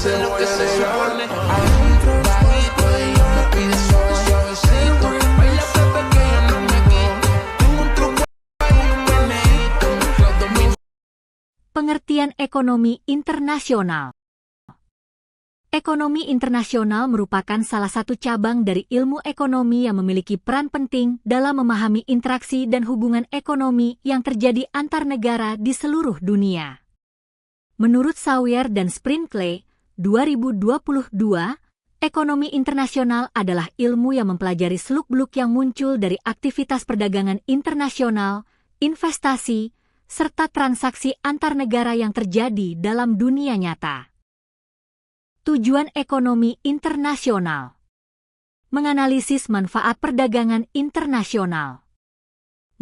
y no te voy a negar. Adentro bajito y yo me pide suavecito. Baila bebé que yo no me quito. Tengo un truco y un meneíto. Los domingos. Pengertian ekonomi internasional. Ekonomi internasional merupakan salah satu cabang dari ilmu ekonomi yang memiliki peran penting dalam memahami interaksi dan hubungan ekonomi yang terjadi antar negara di seluruh dunia. Menurut Sawyer dan Sprinkle, 2022, ekonomi internasional adalah ilmu yang mempelajari seluk-beluk yang muncul dari aktivitas perdagangan internasional, investasi, serta transaksi antar negara yang terjadi dalam dunia nyata. Tujuan ekonomi internasional: menganalisis manfaat perdagangan internasional.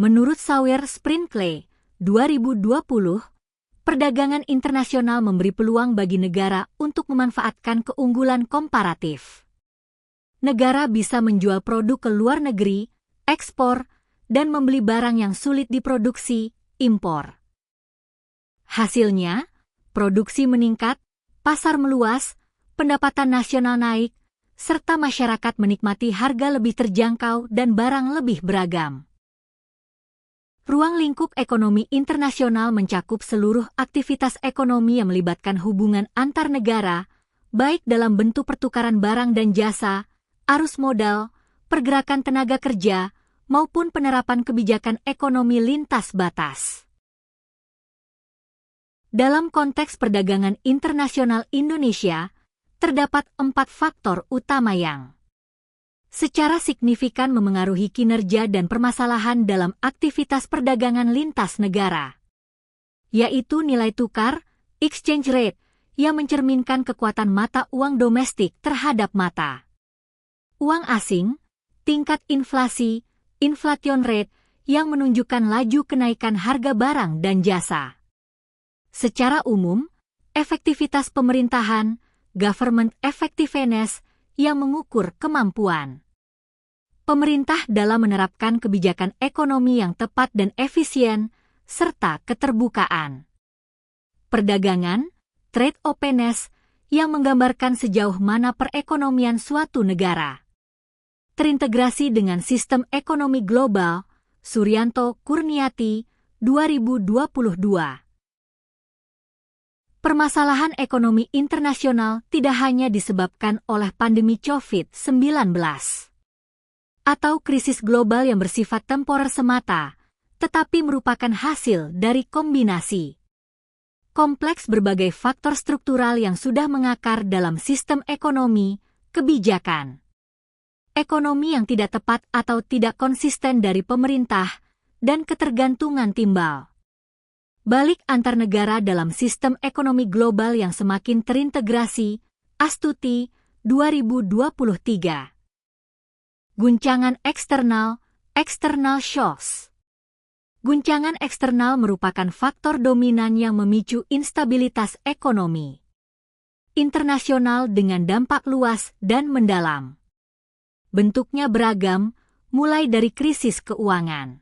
Menurut Sawyer Sprinkle, 2020, perdagangan internasional memberi peluang bagi negara untuk memanfaatkan keunggulan komparatif. Negara bisa menjual produk ke luar negeri, ekspor, dan membeli barang yang sulit diproduksi, impor. Hasilnya, produksi meningkat, pasar meluas, pendapatan nasional naik, serta masyarakat menikmati harga lebih terjangkau dan barang lebih beragam. Ruang lingkup ekonomi internasional mencakup seluruh aktivitas ekonomi yang melibatkan hubungan antar negara, baik dalam bentuk pertukaran barang dan jasa, arus modal, pergerakan tenaga kerja, maupun penerapan kebijakan ekonomi lintas batas. Dalam konteks perdagangan internasional Indonesia, terdapat 4 faktor utama yang secara signifikan memengaruhi kinerja dan permasalahan dalam aktivitas perdagangan lintas negara, yaitu nilai tukar, exchange rate, yang mencerminkan kekuatan mata uang domestik terhadap mata uang asing, tingkat inflasi, inflation rate, yang menunjukkan laju kenaikan harga barang dan jasa. Secara umum, efektivitas pemerintahan, government effectiveness, yang mengukur kemampuan pemerintah dalam menerapkan kebijakan ekonomi yang tepat dan efisien, serta keterbukaan perdagangan, trade openness, yang menggambarkan sejauh mana perekonomian suatu negara terintegrasi dengan sistem ekonomi global. Suryanto Kurniati, 2022. Permasalahan ekonomi internasional tidak hanya disebabkan oleh pandemi COVID-19 atau krisis global yang bersifat temporer semata, tetapi merupakan hasil dari kombinasi kompleks berbagai faktor struktural yang sudah mengakar dalam sistem ekonomi, kebijakan ekonomi yang tidak tepat atau tidak konsisten dari pemerintah, dan ketergantungan timbal balik antar negara dalam sistem ekonomi global yang semakin terintegrasi. Astuti, 2023. Guncangan eksternal, external shocks. Guncangan eksternal merupakan faktor dominan yang memicu instabilitas ekonomi internasional dengan dampak luas dan mendalam. Bentuknya beragam, mulai dari krisis keuangan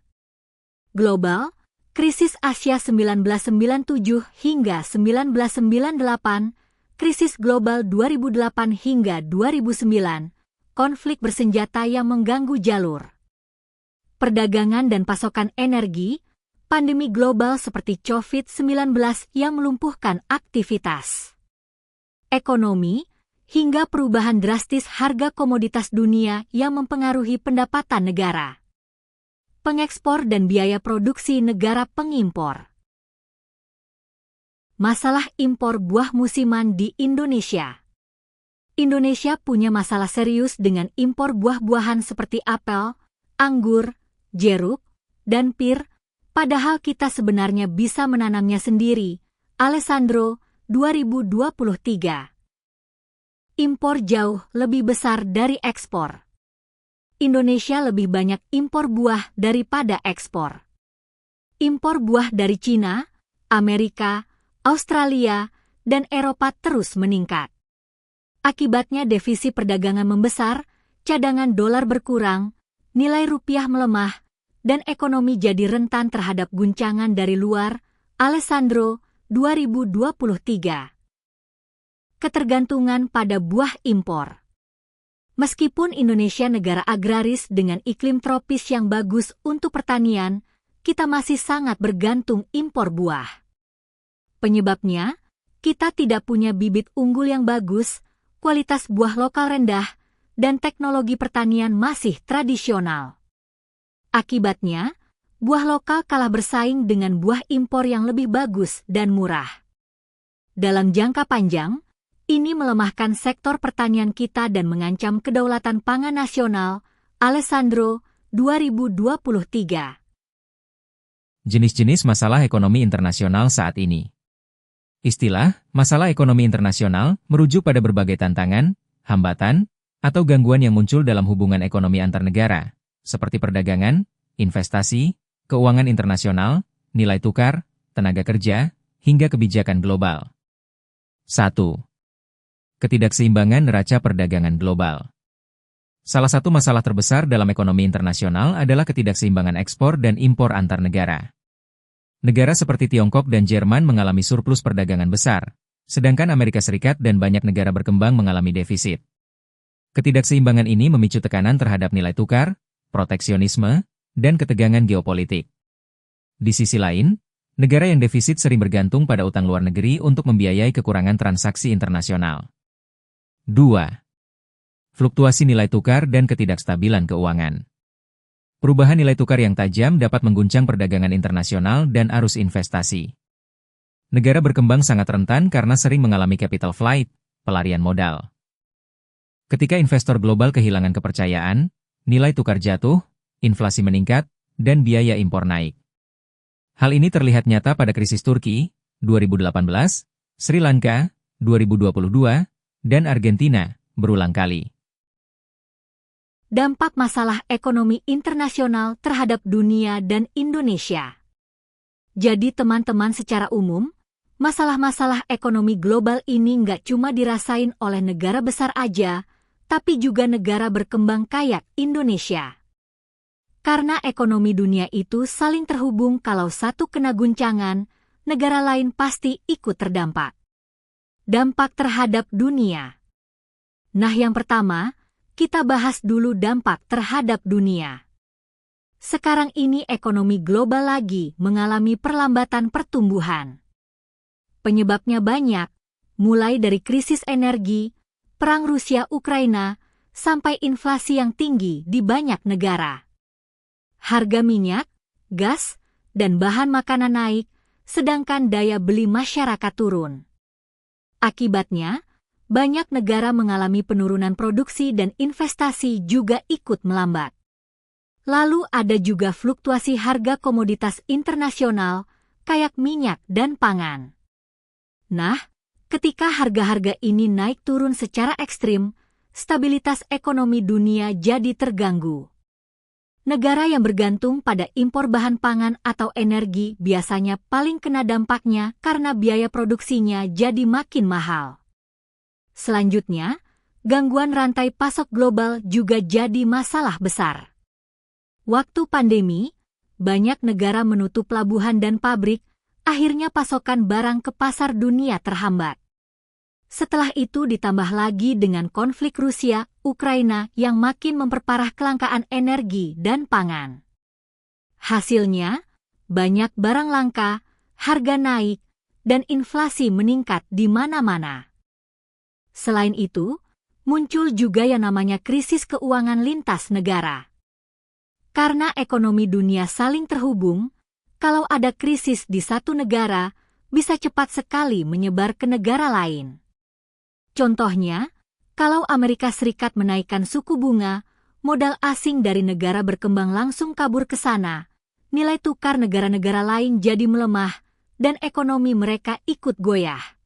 global, krisis Asia 1997 hingga 1998, krisis global 2008 hingga 2009, konflik bersenjata yang mengganggu jalur perdagangan dan pasokan energi, pandemi global seperti COVID-19 yang melumpuhkan aktivitas ekonomi, hingga perubahan drastis harga komoditas dunia yang mempengaruhi pendapatan negara pengekspor dan biaya produksi negara pengimpor. Masalah impor buah musiman di Indonesia. Indonesia punya masalah serius dengan impor buah-buahan seperti apel, anggur, jeruk, dan pir, padahal kita sebenarnya bisa menanamnya sendiri. Alessandro, 2023. Impor jauh lebih besar dari ekspor. Indonesia lebih banyak impor buah daripada ekspor. Impor buah dari Cina, Amerika, Australia, dan Eropa terus meningkat. Akibatnya defisit perdagangan membesar, cadangan dolar berkurang, nilai rupiah melemah, dan ekonomi jadi rentan terhadap guncangan dari luar. Alessandro, 2023. ketergantungan pada buah impor. Meskipun Indonesia negara agraris dengan iklim tropis yang bagus untuk pertanian, kita masih sangat bergantung impor buah. Penyebabnya, kita tidak punya bibit unggul yang bagus, kualitas buah lokal rendah, dan teknologi pertanian masih tradisional. Akibatnya, buah lokal kalah bersaing dengan buah impor yang lebih bagus dan murah. Dalam jangka panjang, ini melemahkan sektor pertanian kita dan mengancam kedaulatan pangan nasional. Alessandro, 2023. Jenis-jenis masalah ekonomi internasional saat ini. Istilah masalah ekonomi internasional merujuk pada berbagai tantangan, hambatan, atau gangguan yang muncul dalam hubungan ekonomi antar negara, seperti perdagangan, investasi, keuangan internasional, nilai tukar, tenaga kerja, hingga kebijakan global. 1. Ketidakseimbangan neraca perdagangan global. Salah satu masalah terbesar dalam ekonomi internasional adalah ketidakseimbangan ekspor dan impor antar negara. Negara seperti Tiongkok dan Jerman mengalami surplus perdagangan besar, sedangkan Amerika Serikat dan banyak negara berkembang mengalami defisit. Ketidakseimbangan ini memicu tekanan terhadap nilai tukar, proteksionisme, dan ketegangan geopolitik. Di sisi lain, negara yang defisit sering bergantung pada utang luar negeri untuk membiayai kekurangan transaksi internasional. 2. Fluktuasi nilai tukar dan ketidakstabilan keuangan. Perubahan nilai tukar yang tajam dapat mengguncang perdagangan internasional dan arus investasi. Negara berkembang sangat rentan karena sering mengalami capital flight, pelarian modal. Ketika investor global kehilangan kepercayaan, nilai tukar jatuh, inflasi meningkat, dan biaya impor naik. Hal ini terlihat nyata pada krisis Turki, 2018, Sri Lanka, 2022, dan Argentina, berulang kali. Dampak masalah ekonomi internasional terhadap dunia dan Indonesia. Jadi teman-teman secara umum, masalah-masalah ekonomi global ini nggak cuma dirasain oleh negara besar aja, tapi juga negara berkembang kayak Indonesia. Karena ekonomi dunia itu saling terhubung, kalau satu kena guncangan, negara lain pasti ikut terdampak. Dampak terhadap dunia. Nah, yang pertama, kita bahas dulu dampak terhadap dunia. Sekarang ini ekonomi global lagi mengalami perlambatan pertumbuhan. Penyebabnya banyak, mulai dari krisis energi, perang Rusia-Ukraina, sampai inflasi yang tinggi di banyak negara. Harga minyak, gas, dan bahan makanan naik, sedangkan daya beli masyarakat turun. Akibatnya, banyak negara mengalami penurunan produksi dan investasi juga ikut melambat. Lalu ada juga fluktuasi harga komoditas internasional, kayak minyak dan pangan. Nah, ketika harga-harga ini naik turun secara ekstrim, stabilitas ekonomi dunia jadi terganggu. Negara yang bergantung pada impor bahan pangan atau energi biasanya paling kena dampaknya karena biaya produksinya jadi makin mahal. Selanjutnya, gangguan rantai pasok global juga jadi masalah besar. Waktu pandemi, banyak negara menutup pelabuhan dan pabrik, akhirnya pasokan barang ke pasar dunia terhambat. Setelah itu ditambah lagi dengan konflik Rusia-Ukraina yang makin memperparah kelangkaan energi dan pangan. Hasilnya, banyak barang langka, harga naik, dan inflasi meningkat di mana-mana. Selain itu, muncul juga yang namanya krisis keuangan lintas negara. Karena ekonomi dunia saling terhubung, kalau ada krisis di satu negara, bisa cepat sekali menyebar ke negara lain. Contohnya, kalau Amerika Serikat menaikkan suku bunga, modal asing dari negara berkembang langsung kabur ke sana, nilai tukar negara-negara lain jadi melemah, dan ekonomi mereka ikut goyah.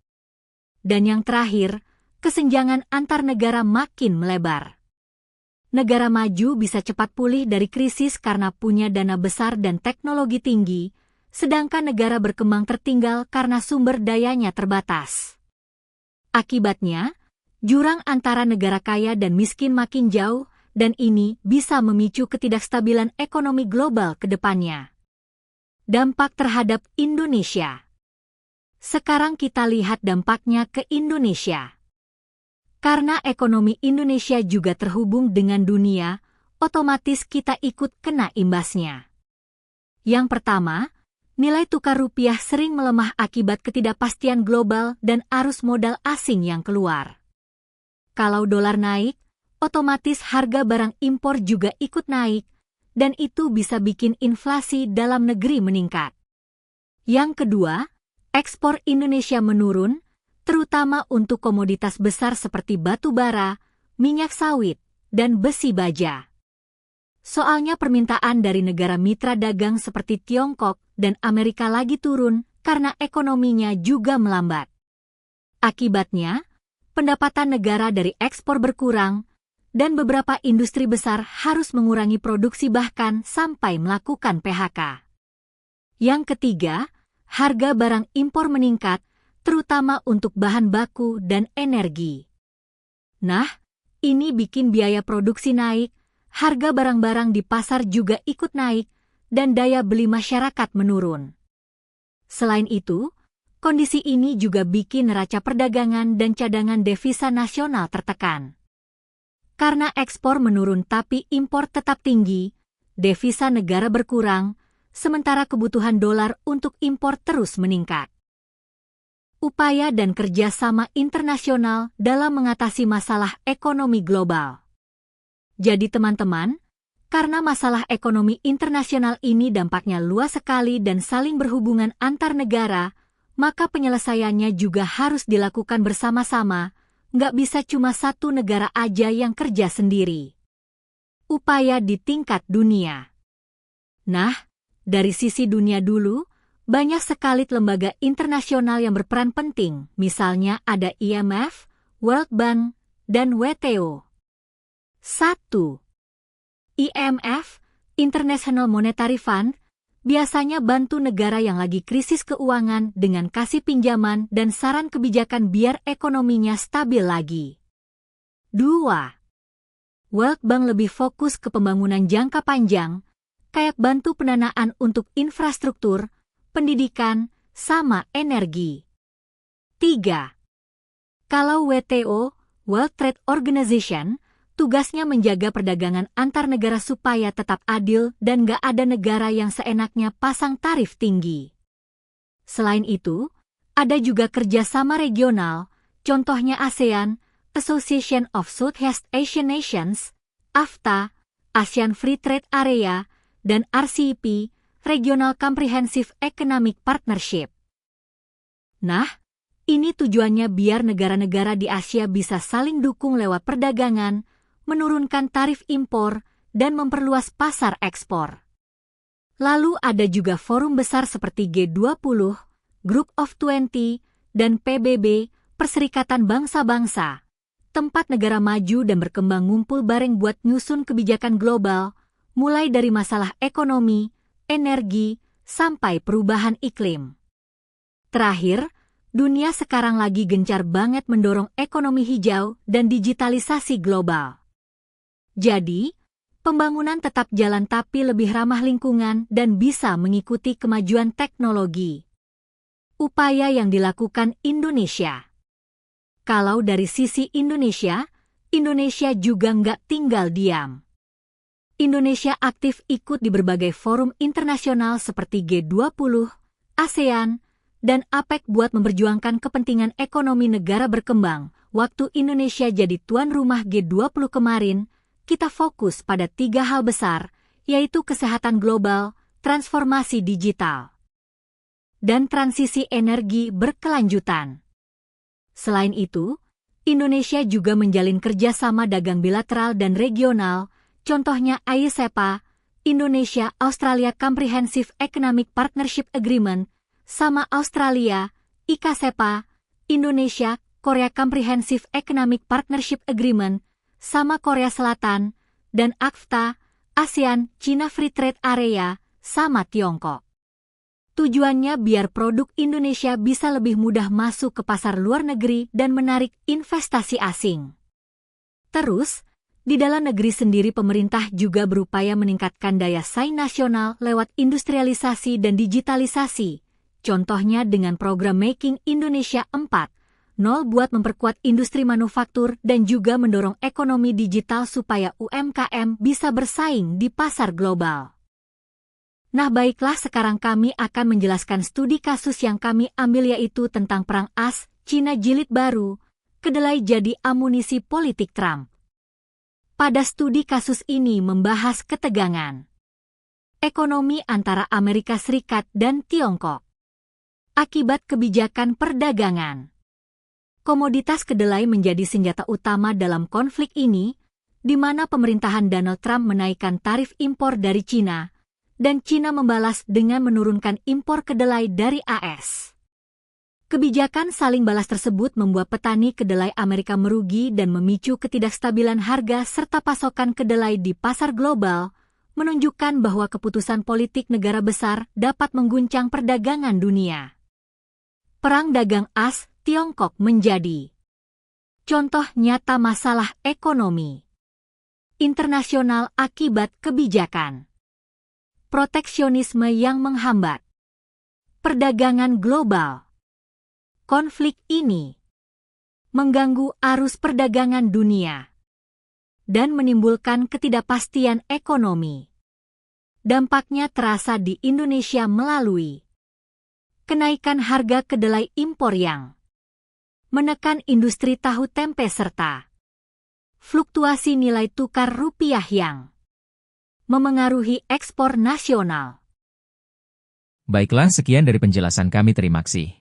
Dan yang terakhir, kesenjangan antar negara makin melebar. Negara maju bisa cepat pulih dari krisis karena punya dana besar dan teknologi tinggi, sedangkan negara berkembang tertinggal karena sumber dayanya terbatas. Akibatnya, jurang antara negara kaya dan miskin makin jauh, dan ini bisa memicu ketidakstabilan ekonomi global ke depannya. Dampak terhadap Indonesia. Sekarang kita lihat dampaknya ke Indonesia. Karena ekonomi Indonesia juga terhubung dengan dunia, otomatis kita ikut kena imbasnya. Yang pertama, nilai tukar rupiah sering melemah akibat ketidakpastian global dan arus modal asing yang keluar. Kalau dolar naik, otomatis harga barang impor juga ikut naik, dan itu bisa bikin inflasi dalam negeri meningkat. Yang kedua, ekspor Indonesia menurun, terutama untuk komoditas besar seperti batu bara, minyak sawit, dan besi baja. Soalnya permintaan dari negara mitra dagang seperti Tiongkok dan Amerika lagi turun karena ekonominya juga melambat. Akibatnya, pendapatan negara dari ekspor berkurang, dan beberapa industri besar harus mengurangi produksi bahkan sampai melakukan PHK. Yang ketiga, harga barang impor meningkat, terutama untuk bahan baku dan energi. Nah, ini bikin biaya produksi naik, harga barang-barang di pasar juga ikut naik, dan daya beli masyarakat menurun. Selain itu, kondisi ini juga bikin neraca perdagangan dan cadangan devisa nasional tertekan. Karena ekspor menurun tapi impor tetap tinggi, devisa negara berkurang, sementara kebutuhan dolar untuk impor terus meningkat. Upaya dan kerjasama internasional dalam mengatasi masalah ekonomi global. Jadi teman-teman, karena masalah ekonomi internasional ini dampaknya luas sekali dan saling berhubungan antar negara, maka penyelesaiannya juga harus dilakukan bersama-sama, nggak bisa cuma satu negara aja yang kerja sendiri. Upaya di tingkat dunia. Nah, dari sisi dunia dulu, banyak sekali lembaga internasional yang berperan penting, misalnya ada IMF, World Bank, dan WTO. 1. IMF, International Monetary Fund, biasanya bantu negara yang lagi krisis keuangan dengan kasih pinjaman dan saran kebijakan biar ekonominya stabil lagi. 2. World Bank lebih fokus ke pembangunan jangka panjang, kayak bantu pendanaan untuk infrastruktur, pendidikan, sama energi. 3. Kalau WTO, World Trade Organization, tugasnya menjaga perdagangan antar negara supaya tetap adil dan gak ada negara yang seenaknya pasang tarif tinggi. Selain itu, ada juga kerjasama regional, contohnya ASEAN, Association of Southeast Asian Nations, AFTA, ASEAN Free Trade Area, dan RCEP, Regional Comprehensive Economic Partnership. Nah, ini tujuannya biar negara-negara di Asia bisa saling dukung lewat perdagangan, menurunkan tarif impor, dan memperluas pasar ekspor. Lalu ada juga forum besar seperti G20, Group of 20, dan PBB, Perserikatan Bangsa-Bangsa, tempat negara maju dan berkembang ngumpul bareng buat nyusun kebijakan global, mulai dari masalah ekonomi, energi, sampai perubahan iklim. Terakhir, dunia sekarang lagi gencar banget mendorong ekonomi hijau dan digitalisasi global. Jadi, pembangunan tetap jalan tapi lebih ramah lingkungan dan bisa mengikuti kemajuan teknologi. Upaya yang dilakukan Indonesia. Kalau dari sisi Indonesia, Indonesia juga nggak tinggal diam. Indonesia aktif ikut di berbagai forum internasional seperti G20, ASEAN, dan APEC buat memperjuangkan kepentingan ekonomi negara berkembang. Waktu Indonesia jadi tuan rumah G20 kemarin, kita fokus pada 3 hal besar, yaitu kesehatan global, transformasi digital, dan transisi energi berkelanjutan. Selain itu, Indonesia juga menjalin kerjasama dagang bilateral dan regional, contohnya AICEPA, Indonesia-Australia Comprehensive Economic Partnership Agreement, sama Australia, ICASEPA, Indonesia-Korea Comprehensive Economic Partnership Agreement, sama Korea Selatan, dan AFTA, ASEAN-China Free Trade Area, sama Tiongkok. Tujuannya biar produk Indonesia bisa lebih mudah masuk ke pasar luar negeri dan menarik investasi asing. Terus, di dalam negeri sendiri pemerintah juga berupaya meningkatkan daya saing nasional lewat industrialisasi dan digitalisasi, contohnya dengan program Making Indonesia 4, 4.0 buat memperkuat industri manufaktur dan juga mendorong ekonomi digital supaya UMKM bisa bersaing di pasar global. Nah baiklah, sekarang kami akan menjelaskan studi kasus yang kami ambil, yaitu tentang Perang AS, Cina Jilid Baru, kedelai jadi amunisi politik Trump. Pada studi kasus ini membahas ketegangan ekonomi antara Amerika Serikat dan Tiongkok akibat kebijakan perdagangan. Komoditas kedelai menjadi senjata utama dalam konflik ini, di mana pemerintahan Donald Trump menaikkan tarif impor dari Cina, dan Cina membalas dengan menurunkan impor kedelai dari AS. Kebijakan saling balas tersebut membuat petani kedelai Amerika merugi dan memicu ketidakstabilan harga serta pasokan kedelai di pasar global, menunjukkan bahwa keputusan politik negara besar dapat mengguncang perdagangan dunia. Perang dagang AS Tiongkok menjadi contoh nyata masalah ekonomi internasional akibat kebijakan proteksionisme yang menghambat perdagangan global. Konflik ini mengganggu arus perdagangan dunia dan menimbulkan ketidakpastian ekonomi. Dampaknya terasa di Indonesia melalui kenaikan harga kedelai impor yang menekan industri tahu tempe serta fluktuasi nilai tukar rupiah yang memengaruhi ekspor nasional. Baiklah, sekian dari penjelasan kami, terima kasih.